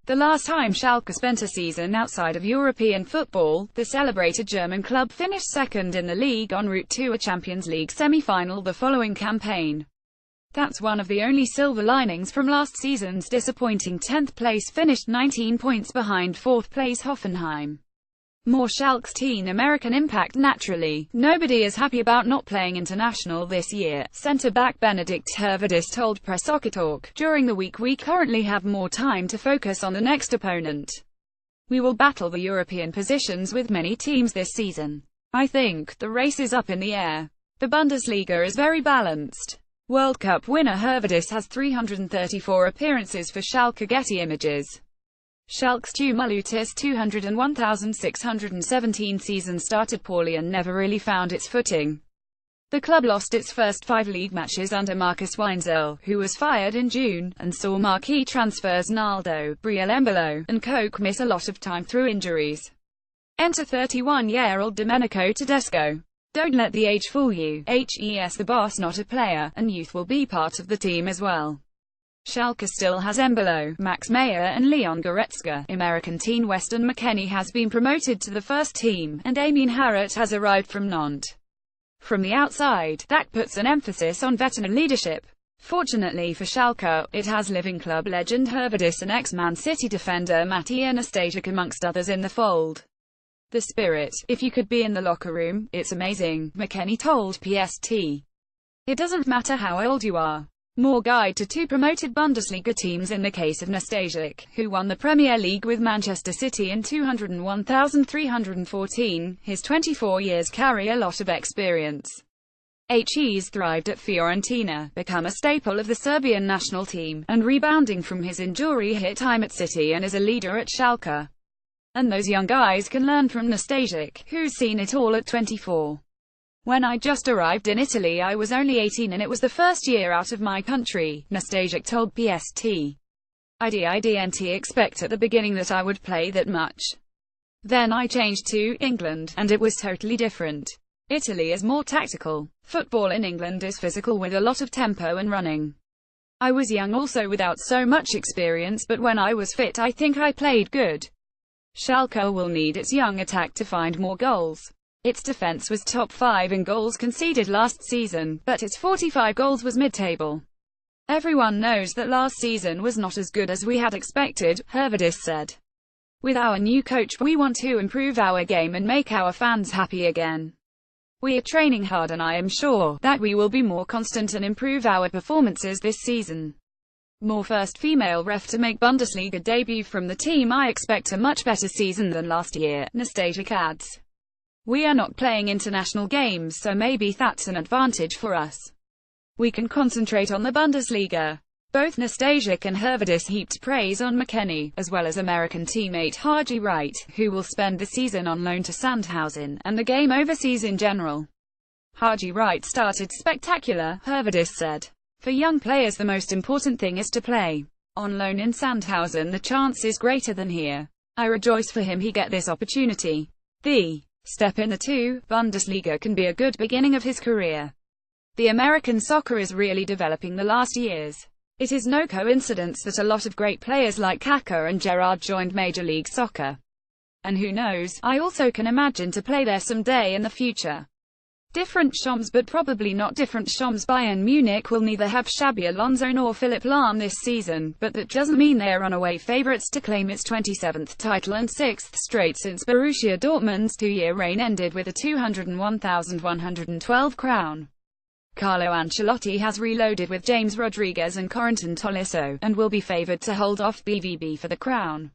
The last time Schalke spent a season outside of European football, the celebrated German club finished second in the league en route to a Champions League semi-final the following campaign. That's one of the only silver linings from last season's disappointing 10th place finish, 19 points behind 4th place Hoffenheim. More Schalke's teen American impact. Naturally, nobody is happy about not playing international this year, centre-back Benedikt Hervedis told Press Soccer Talk. During the week we currently have more time to focus on the next opponent. We will battle the European positions with many teams this season. I think the race is up in the air. The Bundesliga is very balanced. World Cup winner Hervedis has 334 appearances for Schalke. Getty Images. Schalke's tumultuous 201,617 season started poorly and never really found its footing. The club lost its first 5 league matches under Marcus Weinzierl, who was fired in June, and saw marquee transfers Naldo, Briel Embolo, and Koch miss a lot of time through injuries. Enter 31-year-old Domenico Tedesco. Don't let the age fool you. He's the boss, not a player, and youth will be part of the team as well. Schalke still has Embolo, Max Meyer and Leon Goretzka. American teen Weston McKennie has been promoted to the first team, and Amin Harit has arrived from Nantes. From the outside, that puts an emphasis on veteran leadership. Fortunately for Schalke, it has living club legend Hervedis and ex-Man City defender Matija Nastasic amongst others in the fold. The spirit, if you could be in the locker room, it's amazing, McKennie told PST. It doesn't matter how old you are. More guide to 2 promoted Bundesliga teams in the case of Nastasic, who won the Premier League with Manchester City in 201,314. His 24 years carry a lot of experience. He's thrived at Fiorentina, become a staple of the Serbian national team, and rebounding from his injury-hit time at City, and is a leader at Schalke. And those young guys can learn from Nastasic, who's seen it all at 24. When I just arrived in Italy I was only 18 and it was the first year out of my country, Nastasic told PST. I didn't expect at the beginning that I would play that much. Then I changed to England, and it was totally different. Italy is more tactical. Football in England is physical with a lot of tempo and running. I was young also without so much experience, but when I was fit I think I played good. Schalke will need its young attack to find more goals. Its defense was top 5 in goals conceded last season, but its 45 goals was mid-table. Everyone knows that last season was not as good as we had expected, Hervedis said. With our new coach we want to improve our game and make our fans happy again. We are training hard and I am sure that we will be more constant and improve our performances this season. More first female ref to make Bundesliga debut from the team. I expect a much better season than last year, Nastasic adds. We are not playing international games, so maybe that's an advantage for us. We can concentrate on the Bundesliga. Both Nastasic and Hervedis heaped praise on McKennie, as well as American teammate Haji Wright, who will spend the season on loan to Sandhausen, and the game overseas in general. Haji Wright started spectacular, Hervedis said. For young players the most important thing is to play. On loan in Sandhausen the chance is greater than here. I rejoice for him he get this opportunity. The step in the 2. Bundesliga can be a good beginning of his career. The American soccer is really developing the last years. It is no coincidence that a lot of great players like Kaká and Gerrard joined Major League Soccer. And who knows, I also can imagine to play there someday in the future. Different Schoms, but probably not different Schoms. Bayern Munich will neither have Xabi Alonso nor Philipp Lahm this season, but that doesn't mean they're runaway favourites to claim its 27th title and 6th straight since Borussia Dortmund's 2-year reign ended with a 201,112 crown. Carlo Ancelotti has reloaded with James Rodriguez and Corentin Tolisso, and will be favoured to hold off BVB for the crown.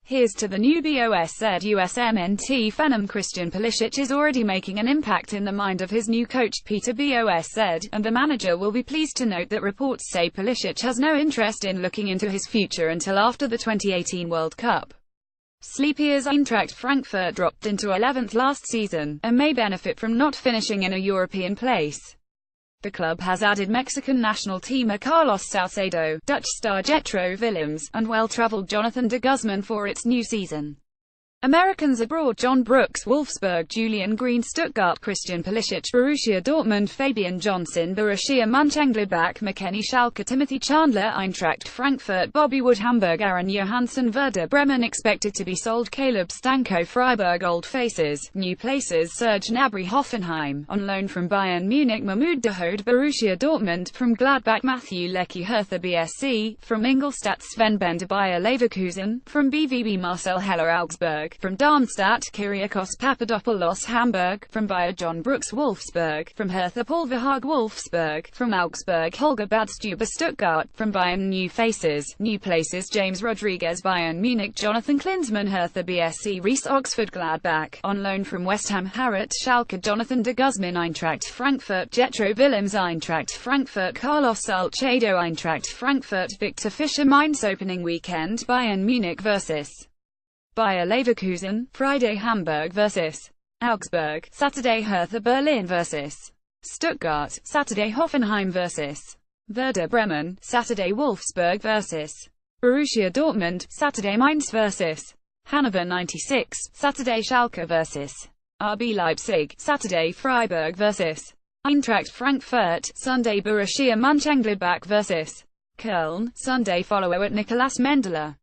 Here's to the new BOSZ USMNT Phenom. Christian Pulisic is already making an impact in the mind of his new coach Peter Bosz, and the manager will be pleased to note that reports say Pulisic has no interest in looking into his future until after the 2018 World Cup. Sleepy's Eintracht Frankfurt dropped into 11th last season, and may benefit from not finishing in a European place. The club has added Mexican national teamer Carlos Salcedo, Dutch star Jetro Willems, and well-traveled Jonathan de Guzman for its new season. Americans abroad: John Brooks, Wolfsburg; Julian Green, Stuttgart; Christian Pulisic, Borussia Dortmund; Fabian Johnson, Borussia Mönchengladbach; McKennie, Schalke; Timothy Chandler, Eintracht Frankfurt; Bobby Wood, Hamburg; Aaron Johansson, Werder Bremen expected to be sold; Caleb Stanko, Freiburg; Old Faces, New Places; Serge Gnabry, Hoffenheim, on loan from Bayern Munich; Mahmoud Dahoud, Borussia Dortmund; from Gladbach; Matthew Leckie, Hertha BSC; from Ingolstadt; Sven Bender, Bayer Leverkusen; from BVB; Marcel Heller, Augsburg; from Darmstadt; Kyriakos Papadopoulos, Hamburg; from Bayer; John Brooks, Wolfsburg; from Hertha; Paul Verhaag, Wolfsburg; from Augsburg; Holger Badstuber, Stuttgart; from Bayern; New Faces, New Places; James Rodriguez, Bayern Munich; Jonathan Klinsmann, Hertha BSC; Reese Oxford, Gladbach, on loan from West Ham; Harit, Schalke; Jonathan de Guzman, Eintracht Frankfurt; Jetro Willems, Eintracht Frankfurt; Carlos Salcedo, Eintracht Frankfurt; Victor Fischer, Mainz. Opening weekend: Bayern Munich vs. Bayer Leverkusen, Friday; Hamburg vs. Augsburg, Saturday; Hertha Berlin vs. Stuttgart, Saturday; Hoffenheim vs. Werder Bremen, Saturday; Wolfsburg vs. Borussia Dortmund, Saturday; Mainz vs. Hannover 96, Saturday; Schalke vs. RB Leipzig, Saturday; Freiburg vs. Eintracht Frankfurt, Sunday; Borussia Mönchengladbach vs. Köln, Sunday. Follow at Nicolas Mendeler.